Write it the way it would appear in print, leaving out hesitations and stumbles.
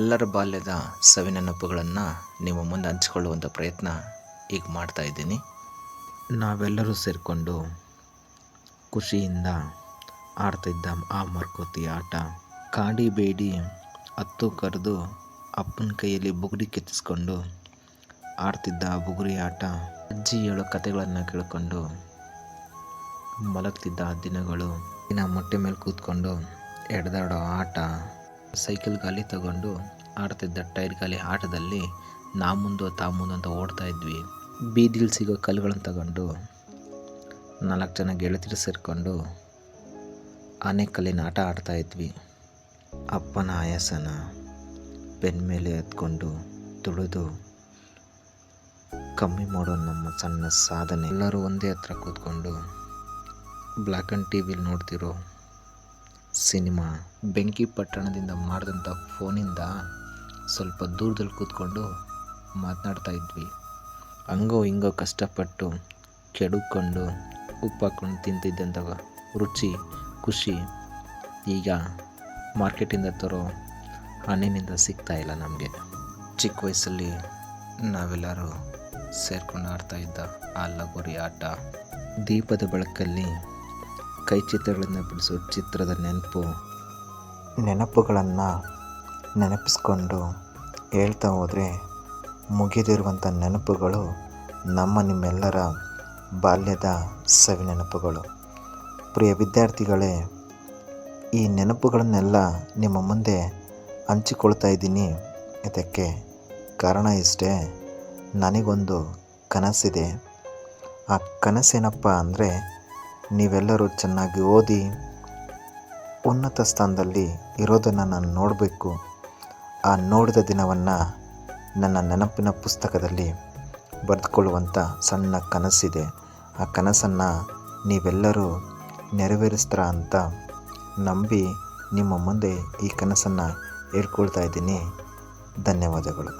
ನಮ್ಮೆಲ್ಲರ ಬಾಲ್ಯದ ಸವಿನೆನಪುಗಳನ್ನು ನಿಮ್ಮ ಮುಂದೆ ಹಂಚಿಕೊಳ್ಳುವಂಥ ಪ್ರಯತ್ನ ಈಗ ಮಾಡ್ತಾಯಿದ್ದೀನಿ. ನಾವೆಲ್ಲರೂ ಸೇರಿಕೊಂಡು ಖುಷಿಯಿಂದ ಆಡ್ತಿದ್ದ ಆ ಮರಕೋತಿ ಆಟ, ಕಾಡಿ ಬೇಡಿ ಹತ್ತು ಕರೆದು ಅಪ್ಪನ ಕೈಯಲ್ಲಿ ಬುಗುರಿ ಕಿತ್ತಿಸ್ಕೊಂಡು ಆಡ್ತಿದ್ದ ಆ ಬುಗುರಿ ಆಟ, ಅಜ್ಜಿ ಹೇಳೋ ಕಥೆಗಳನ್ನು ಕೇಳಿಕೊಂಡು ಮಲಗ್ತಿದ್ದ ಆ ದಿನಗಳು, ಮೊಟ್ಟೆ ಮೇಲೆ ಕೂತ್ಕೊಂಡು ಎಡೆದಾಡೋ ಆಟ, ಸೈಕಲ್ ಗಾಲಿ ತಗೊಂಡು ಆಡ್ತಿದ್ದ ಟೈರ್ ಗಾಲಿ ಆಟದಲ್ಲಿ ನಾ ಮುಂದು ತಾ ಮುಂದು ಅಂತ ಓಡ್ತಾ ಇದ್ವಿ. ಬೀದಿಲಿ ಸಿಗೋ ಕಲ್ಲುಗಳನ್ನು ತಗೊಂಡು 4 ಜನ ಗೆಳತಿರು ಸೇರಿಕೊಂಡು ಆನೆಕಲ್ಲಿನ ಆಟ ಆಡ್ತಾ ಇದ್ವಿ. ಅಪ್ಪನ ಆಯಾಸನ ಬೆನ್ನ ಮೇಲೆ ಎತ್ಕೊಂಡು ತುಳಿದು ಕಮ್ಮಿ ಮಾಡೋ ನಮ್ಮ ಸಣ್ಣ ಸಾಧನೆ. ಎಲ್ಲರೂ ಒಂದೇ ಹತ್ರ ಕೂತ್ಕೊಂಡು ಬ್ಲ್ಯಾಕ್ ಆ್ಯಂಡ್ ಟಿವಿಲಿ ನೋಡ್ತಿರೋ ಸಿನಿಮಾ, ಬೆಂಕಿ ಪಟ್ಟಣದಿಂದ ಮಾಡಿದಂಥ ಫೋನಿಂದ ಸ್ವಲ್ಪ ದೂರದಲ್ಲಿ ಕೂತ್ಕೊಂಡು ಮಾತನಾಡ್ತಾ ಇದ್ವಿ. ಹಂಗೋ ಹಿಂಗೋ ಕಷ್ಟಪಟ್ಟು ಕೆಡುಕೊಂಡು ಉಪ್ಪು ಹಾಕ್ಕೊಂಡು ತಿಂತಿದ್ದಂಥ ರುಚಿ, ಖುಷಿ ಈಗ ಮಾರ್ಕೆಟಿಂದ ತರೋ ಹಣ್ಣಿನಿಂದ ಸಿಗ್ತಾ ಇಲ್ಲ ನಮಗೆ. ಚಿಕ್ಕ ವಯಸ್ಸಲ್ಲಿ ನಾವೆಲ್ಲರೂ ಸೇರ್ಕೊಂಡು ಆಡ್ತಾಯಿದ್ದ ಆ ಲಗೋರಿ ಆಟ, ದೀಪದ ಬೆಳಕಲ್ಲಿ ಕೈ ಚಿತ್ರಗಳನ್ನು ಬಿಡಿಸೋ ಚಿತ್ರದ ನೆನಪುಗಳನ್ನು ನೆನಪಿಸ್ಕೊಂಡು ಹೇಳ್ತಾ ಹೋದರೆ ಮುಗಿದಿರುವಂಥ ನೆನಪುಗಳು ನಿಮ್ಮೆಲ್ಲರ ಬಾಲ್ಯದ ಸವಿನೆನಪುಗಳು. ಪ್ರಿಯ ವಿದ್ಯಾರ್ಥಿಗಳೇ, ಈ ನೆನಪುಗಳನ್ನೆಲ್ಲ ನಿಮ್ಮ ಮುಂದೆ ಹಂಚಿಕೊಳ್ತಾ ಇದ್ದೀನಿ. ಇದಕ್ಕೆ ಕಾರಣ ಇಷ್ಟೇ, ನನಗೊಂದು ಕನಸಿದೆ. ಆ ಕನಸೇನಪ್ಪ ಅಂದರೆ, ನೀವೆಲ್ಲರೂ ಚೆನ್ನಾಗಿ ಓದಿ ಉನ್ನತ ಸ್ಥಾನದಲ್ಲಿ ಇರೋದನ್ನು ನಾನು ನೋಡಬೇಕು. ಆ ನೋಡಿದ ದಿನವನ್ನು ನನ್ನ ನೆನಪಿನ ಪುಸ್ತಕದಲ್ಲಿ ಬರೆದುಕೊಳ್ಳುವಂಥ ಸಣ್ಣ ಕನಸಿದೆ. ಆ ಕನಸನ್ನು ನೀವೆಲ್ಲರೂ ನೆರವೇರಿಸ್ತೀರಾ ಅಂತ ನಂಬಿ ನಿಮ್ಮ ಮುಂದೆ ಈ ಕನಸನ್ನು ಹೇಳ್ಕೊಳ್ತಾ ಇದ್ದೀನಿ. ಧನ್ಯವಾದಗಳು.